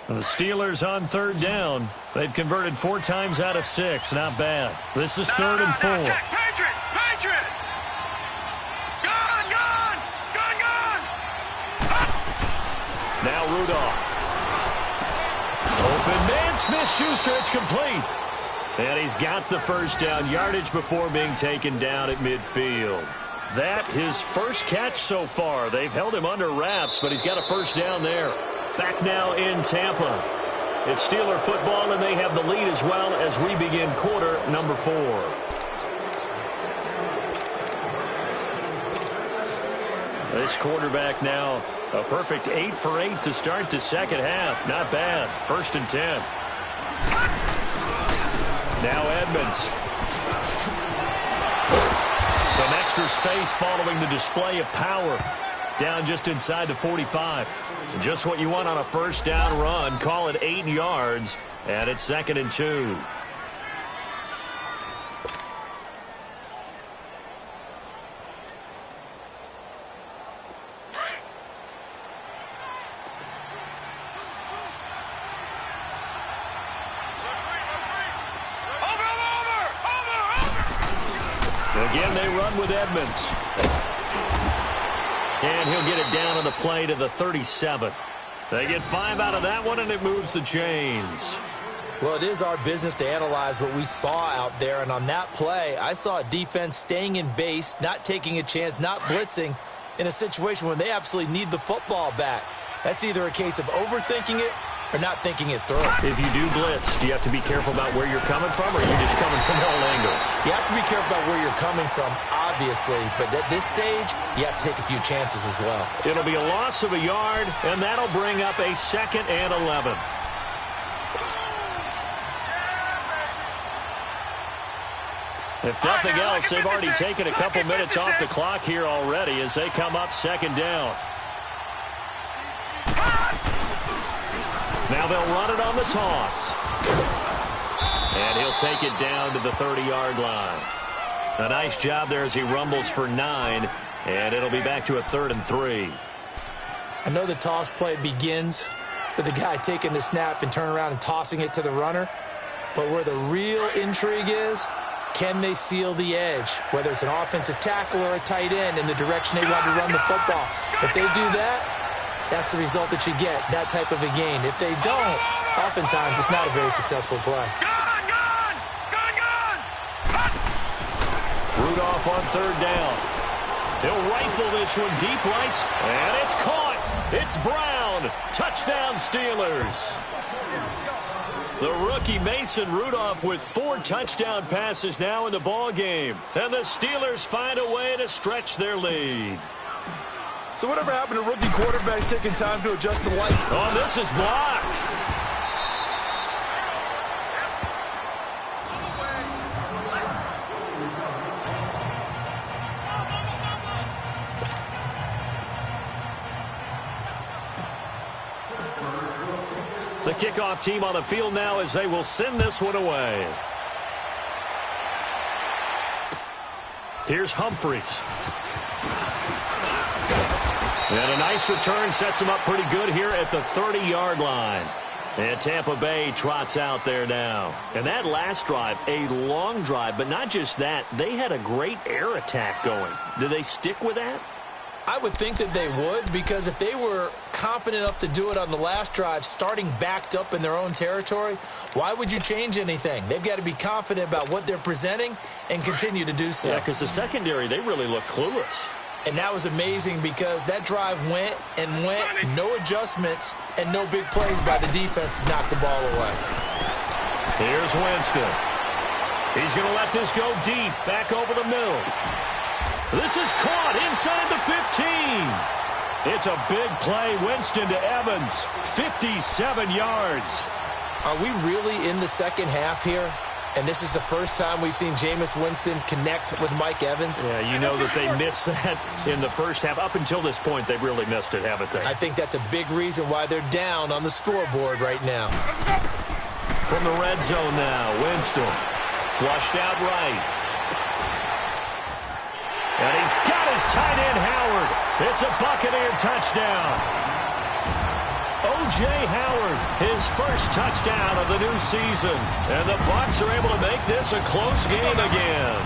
The Steelers on third down. They've converted 4 times out of 6. Not bad. This is third and 4. Jack, Patriot! Gone! Now Rudolph. Open man, Smith-Schuster. It's complete. And he's got the first down yardage before being taken down at midfield. That his first catch so far. They've held him under wraps, but he's got a first down there. Back now in Tampa. It's Steeler football, and they have the lead as well as we begin quarter number 4. This quarterback now a perfect 8 for 8 to start the second half. Not bad. First and 10. Now Edmonds. Some extra space following the display of power. Down just inside the 45. Just what you want on a first down run. Call it 8 yards. And it's second and 2. Again, they run with Edmonds. And he'll get it down on the play to the 37. They get 5 out of that one, and it moves the chains. Well, it is our business to analyze what we saw out there. And on that play, I saw a defense staying in base, not taking a chance, not blitzing in a situation when they absolutely need the football back. That's either a case of overthinking it or not thinking it through. If you do blitz, do you have to be careful about where you're coming from, or are you just coming from all angles? You have to be careful about where you're coming from, obviously. But at this stage, you have to take a few chances as well. It'll be a loss of a yard, and that'll bring up a 2nd and 11. If nothing else, they've already taken a couple minutes off the clock here already as they come up 2nd down. Now they'll run it on the toss. And he'll take it down to the 30-yard line. A nice job there as he rumbles for 9, and it'll be back to a 3rd and 3. I know the toss play begins with the guy taking the snap and turning around and tossing it to the runner. But where the real intrigue is, can they seal the edge, whether it's an offensive tackle or a tight end in the direction they want to run the football? If they do that, that's the result that you get, that type of a gain. If they don't, oftentimes it's not a very successful play. Rudolph on 3rd down. He'll rifle this one deep right, and it's caught. It's Brown. Touchdown, Steelers. The rookie Mason Rudolph with 4 touchdown passes now in the ball game. And the Steelers find a way to stretch their lead. So whatever happened to rookie quarterbacks taking time to adjust to life? Oh, this is blocked. The kickoff team on the field now as they will send this one away. Here's Humphreys. And a nice return sets him up pretty good here at the 30-yard line. And Tampa Bay trots out there now. And that last drive, a long drive, but not just that. They had a great air attack going. Do they stick with that? I would think that they would, because if they were confident enough to do it on the last drive, starting backed up in their own territory, why would you change anything? They've got to be confident about what they're presenting and continue to do so. Yeah, because the secondary, they really look clueless. And that was amazing because that drive went and went, no adjustments, and no big plays by the defense to knock the ball away. Here's Winston. He's going to let this go deep, back over the middle. This is caught inside the 15. It's a big play. Winston to Evans, 57 yards. Are we really in the second half here? And this is the first time we've seen Jameis Winston connect with Mike Evans? Yeah, you know that they missed that in the first half. Up until this point, they've really missed it, haven't they? I think that's a big reason why they're down on the scoreboard right now. From the red zone now, Winston. Flushed out right. And he's got his tight end, Howard. It's a Buccaneer touchdown. O.J. Howard, his first touchdown of the new season. And the Bucs are able to make this a close game again.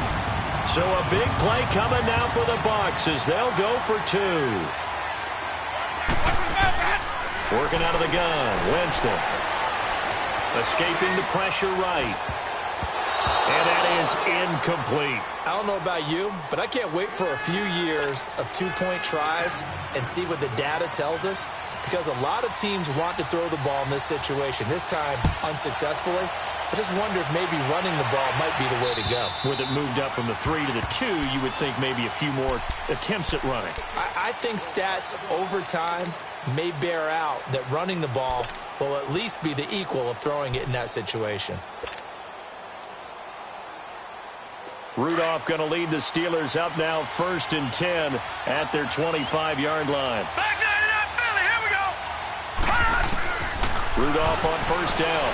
So a big play coming now for the Bucs as they'll go for 2. Working out of the gun, Winston. Escaping the pressure right. And that is incomplete. I don't know about you, but I can't wait for a few years of two-point tries and see what the data tells us, because a lot of teams want to throw the ball in this situation, this time unsuccessfully. I just wonder if maybe running the ball might be the way to go. With it moved up from the 3 to the 2, you would think maybe a few more attempts at running. I think stats over time may bear out that running the ball will at least be the equal of throwing it in that situation. Rudolph going to lead the Steelers up now 1st and 10 at their 25-yard line. Back 99 Philly, here we go. Rudolph on 1st down.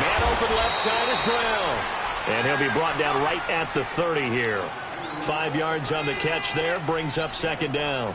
Man open left side is Brown. And he'll be brought down right at the 30 here. 5 yards on the catch there, brings up 2nd down.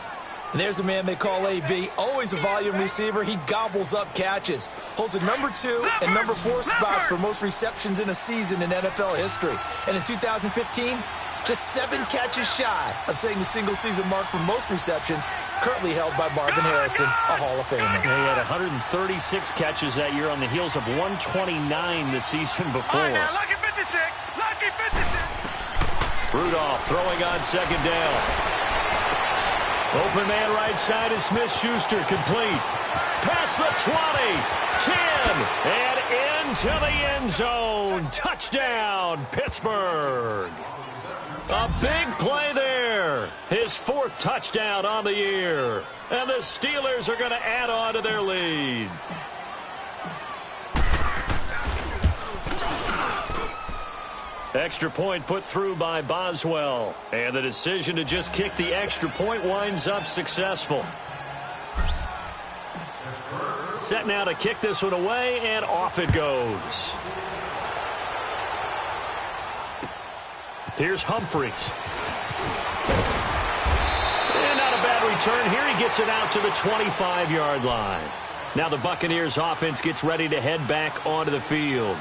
And there's a man they call AB, always a volume receiver. He gobbles up catches. Holds the number 2 and number 4 spots for most receptions in a season in NFL history. And in 2015, just 7 catches shy of setting the single-season mark for most receptions, currently held by Marvin Harrison, a Hall of Famer. He had 136 catches that year on the heels of 129 the season before. All right, now, lucky 56. Lucky 56. Rudolph throwing on 2nd down. Open man right side is Smith-Schuster, complete. Past the 20, 10, and into the end zone. Touchdown, Pittsburgh. A big play there. His 4th touchdown on the year. And the Steelers are going to add on to their lead. Extra point put through by Boswell. And the decision to just kick the extra point winds up successful. Set now to kick this one away, and off it goes. Here's Humphries. And not a bad return here. He gets it out to the 25-yard line. Now the Buccaneers offense gets ready to head back onto the field.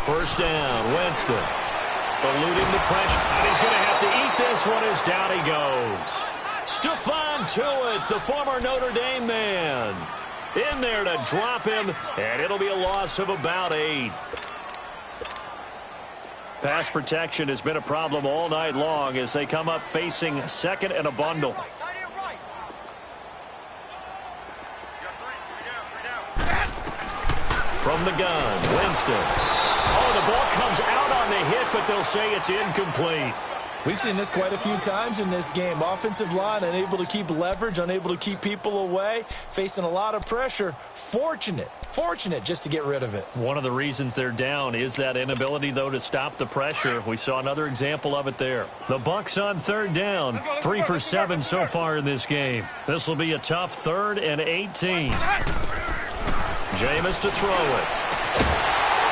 First down, Winston. Eluding the pressure. And he's going to have to eat this one as down he goes. Stephon Tuitt, the former Notre Dame man. In there to drop him, and it'll be a loss of about 8. Pass protection has been a problem all night long as they come up facing 2nd and a bundle. From the gun, Winston. Oh, the ball comes out on the hit, but they'll say it's incomplete. We've seen this quite a few times in this game. Offensive line unable to keep leverage, unable to keep people away, facing a lot of pressure. Fortunate just to get rid of it. One of the reasons they're down is that inability, though, to stop the pressure. We saw another example of it there. The Bucs on 3rd down, 3 for 7 so far in this game. This will be a tough 3rd and 18. Jameis to throw it.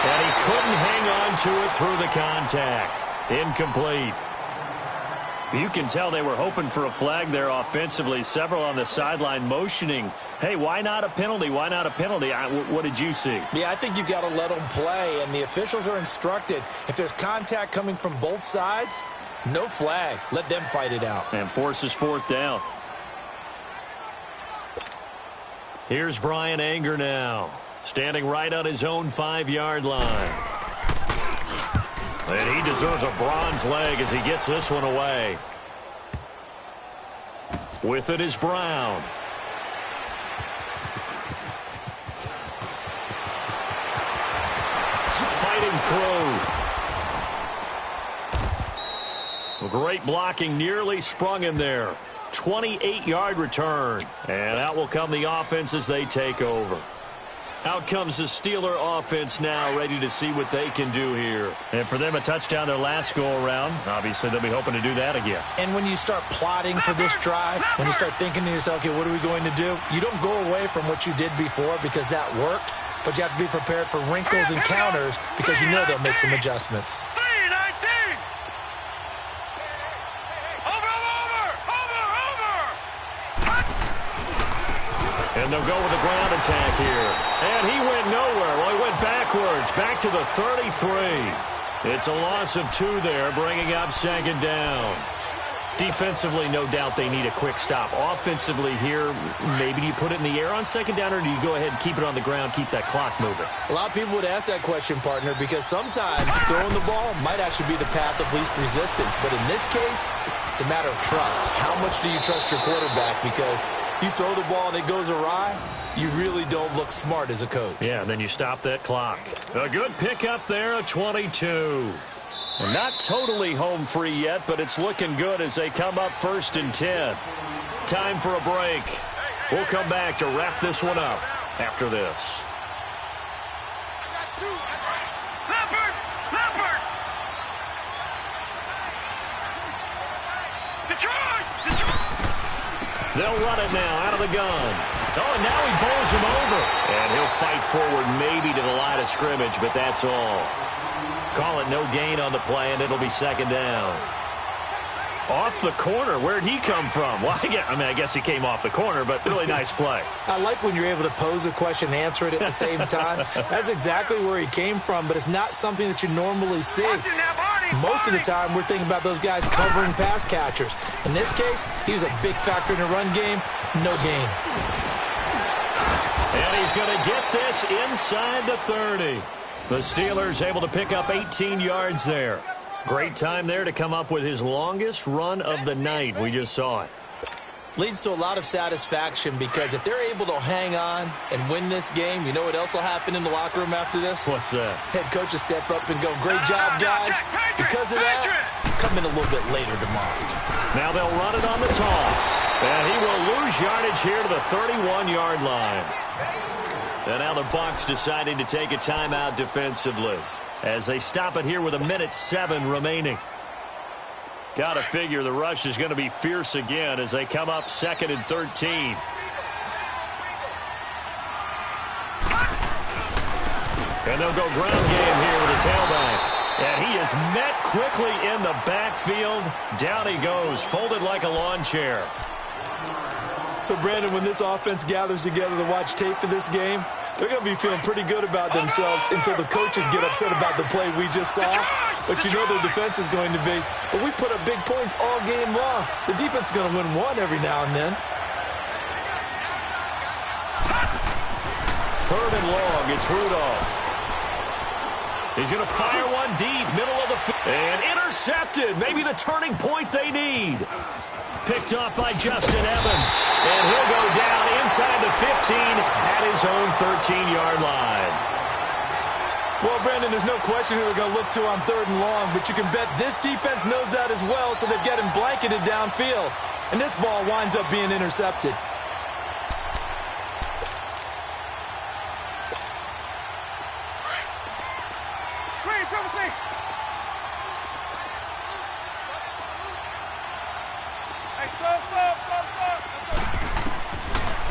And he couldn't hang on to it through the contact. Incomplete. You can tell they were hoping for a flag there offensively. Several on the sideline motioning, hey, why not a penalty? Why not a penalty? What did you see? Yeah, I think you've got to let them play, and the officials are instructed, if there's contact coming from both sides, no flag. Let them fight it out. And forces 4th down. Here's Brian Anger now, standing right on his own 5-yard line. And he deserves a bronze leg as he gets this one away. With it is Brown. Fighting through. Great blocking, nearly sprung him there. 28-yard return. And out will come the offense as they take over. Out comes the Steeler offense now, ready to see what they can do here. And for them, a touchdown their last go-around. Obviously, they'll be hoping to do that again. And when you start plotting for this drive, when you start thinking to yourself, okay, what are we going to do? You don't go away from what you did before because that worked, but you have to be prepared for wrinkles and counters because you know they'll make some adjustments. And they'll go with the ground attack here. And he went nowhere. Well, he went backwards, back to the 33. It's a loss of 2 there, bringing up second down. Defensively, no doubt they need a quick stop. Offensively here, maybe do you put it in the air on second down, or do you go ahead and keep it on the ground, keep that clock moving? A lot of people would ask that question, partner, because sometimes throwing the ball might actually be the path of least resistance. But in this case, it's a matter of trust. How much do you trust your quarterback? Because you throw the ball and it goes awry, you really don't look smart as a coach. Yeah, and then you stop that clock. A good pickup there, a 22. And not totally home free yet, but it's looking good as they come up 1st and 10. Time for a break. We'll come back to wrap this one up after this. They'll run it now out of the gun. Oh, and now he bowls him over. And he'll fight forward maybe to the line of scrimmage, but that's all. Call it no gain on the play, and it'll be second down. Off the corner. Where'd he come from? Well, I guess he came off the corner, but really nice play. I like when you're able to pose a question and answer it at the same time. That's exactly where he came from, but it's not something that you normally see. Most of the time, we're thinking about those guys covering pass catchers. In this case, he was a big factor in the run game. No gain. And he's going to get this inside the 30. The Steelers able to pick up 18 yards there. Great time there to come up with his longest run of the night. We just saw it. Leads to a lot of satisfaction because if they're able to hang on and win this game, you know what else will happen in the locker room after this? What's that? Head coach will step up and go, great job, guys. Because of that, come in a little bit later tomorrow. Now they'll run it on the toss. And he will lose yardage here to the 31-yard line. And now the Bucs deciding to take a timeout defensively as they stop it here with 1:07 remaining. Got to figure the rush is going to be fierce again as they come up 2nd and 13. And they'll go ground game here with a tailback. And he is met quickly in the backfield. Down he goes, folded like a lawn chair. So, Brandon, when this offense gathers together to watch tape for this game, they're going to be feeling pretty good about themselves until the coaches get upset about the play we just saw. But you know their defense is going to be. But we put up big points all game long. The defense is going to win one every now and then. 3rd and long, it's Rudolph. He's going to fire one deep, middle of the field. And intercepted, maybe the turning point they need. Picked off by Justin Evans. And he'll go down inside the 15 at his own 13-yard line. Well, Brandon, there's no question who they're going to look to on 3rd and long, but you can bet this defense knows that as well, so they've got him blanketed downfield. And this ball winds up being intercepted.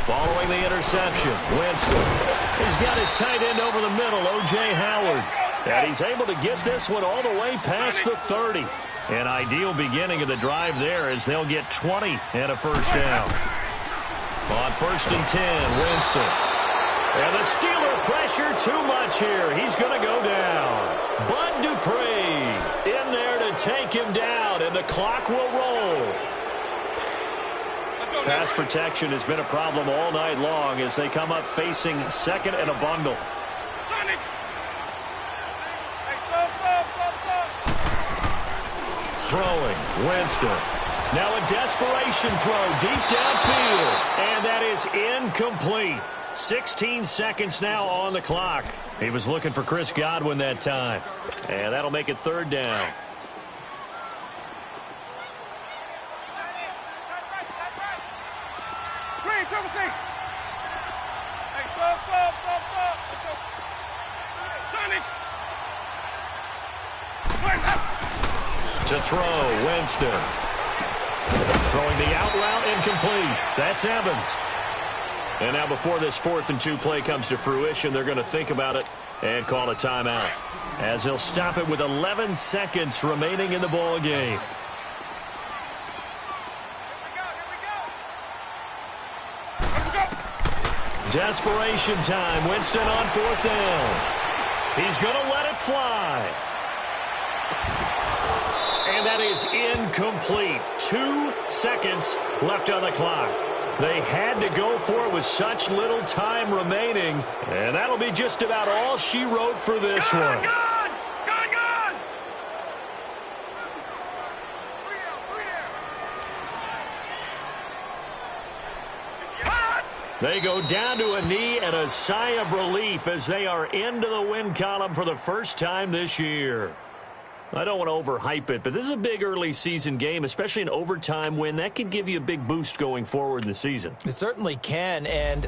Following the interception, Winston. He's got his tight end over the middle, O.J. Howard. And he's able to get this one all the way past the 30. An ideal beginning of the drive there as they'll get 20 and a first down. On 1st and 10, Winston. And the Steeler pressure too much here. He's going to go down. Bud Dupree in there to take him down, and the clock will roll. Pass protection has been a problem all night long as they come up facing 2nd and a bundle. Throwing, Winston. Now a desperation throw deep downfield, and that is incomplete. 16 seconds now on the clock. He was looking for Chris Godwin that time, and that'll make it 3rd down. throw. Winston. Throwing the out route incomplete. That's Evans. And now before this 4th and 2 play comes to fruition, they're going to think about it and call a timeout, as he'll stop it with 11 seconds remaining in the ball game. Desperation time. Winston on 4th down. He's going to let it fly. And that is incomplete. 2 seconds left on the clock. They had to go for it with such little time remaining. And that'll be just about all she wrote for this one. Gone! They go down to a knee and a sigh of relief as they are into the win column for the first time this year. I don't want to overhype it, but this is a big early season game, especially an overtime win. That could give you a big boost going forward in the season. It certainly can, and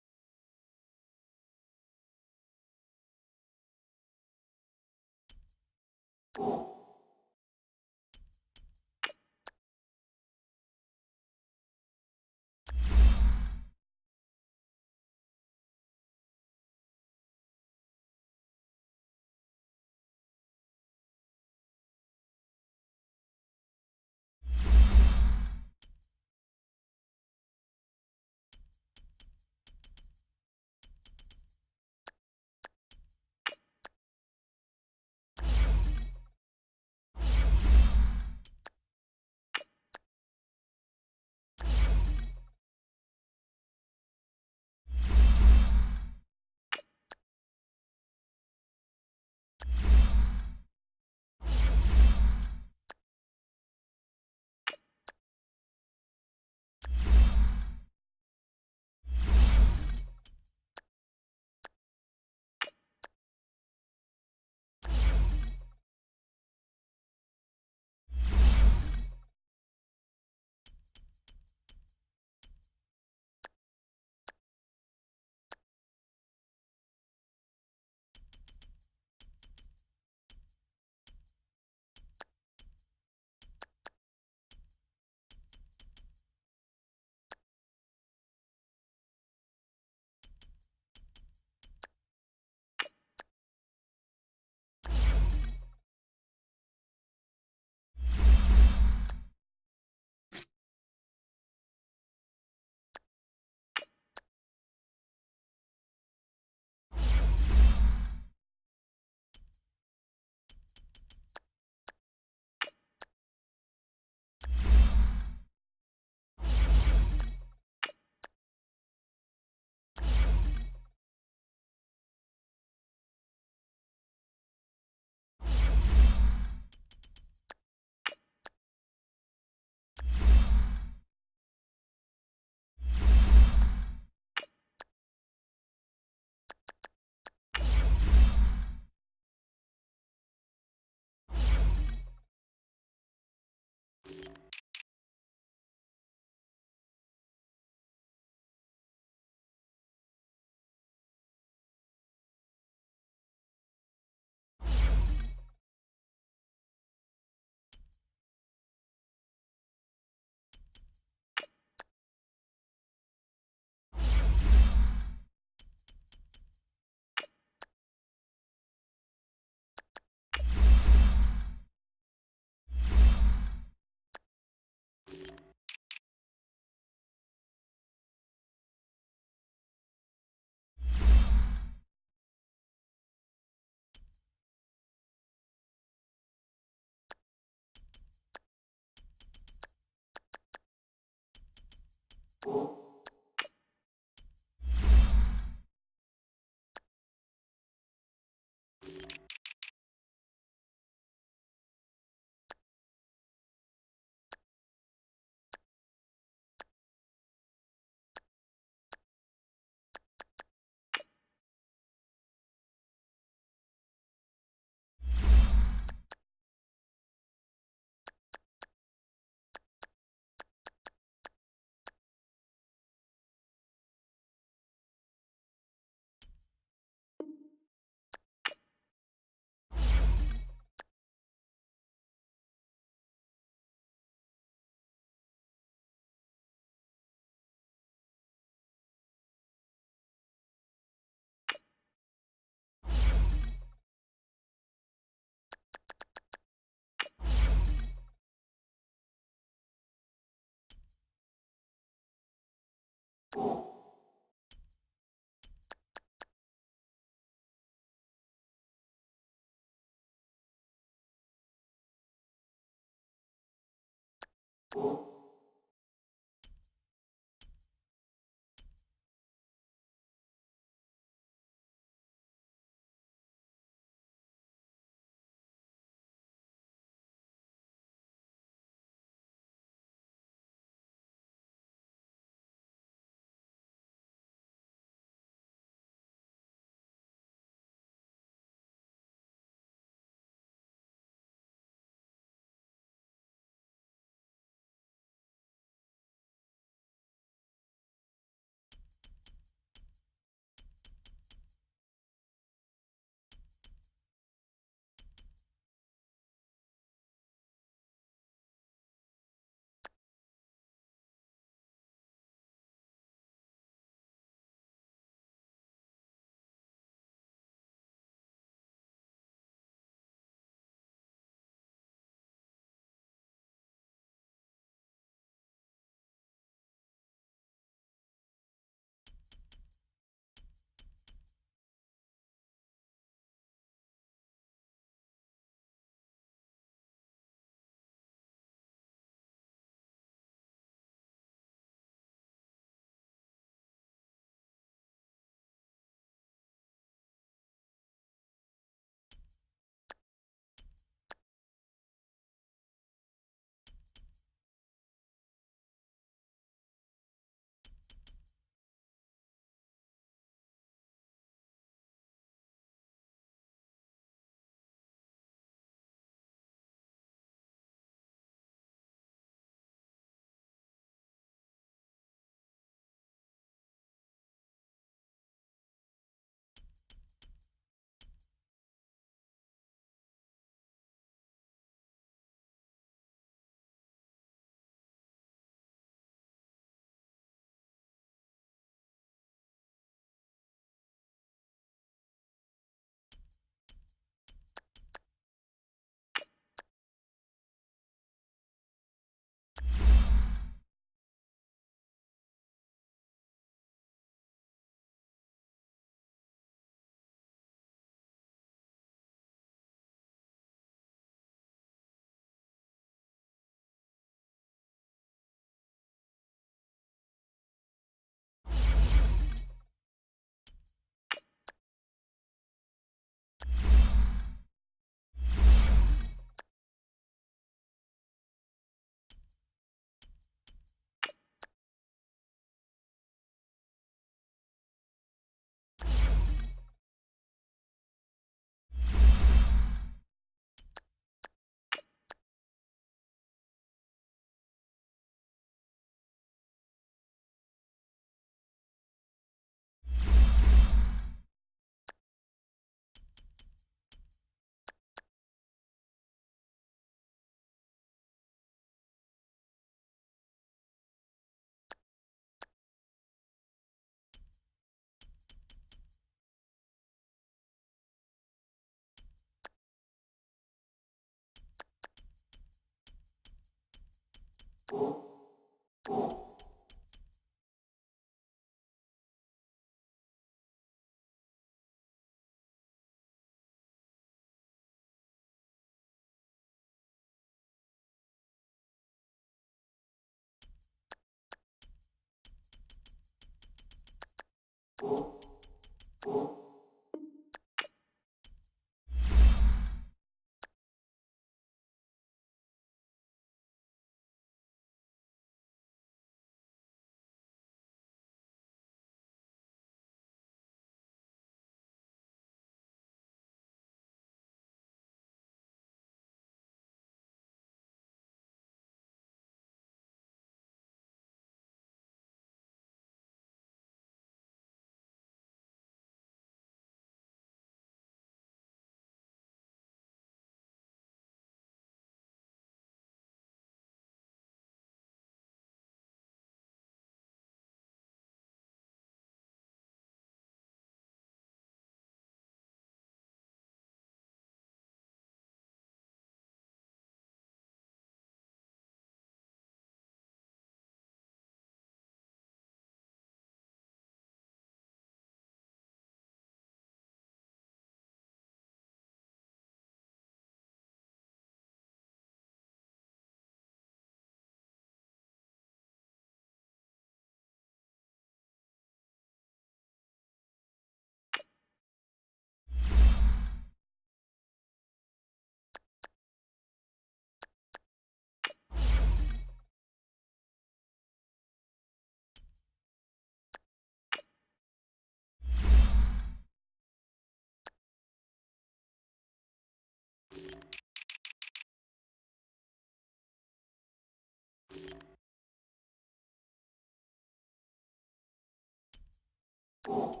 you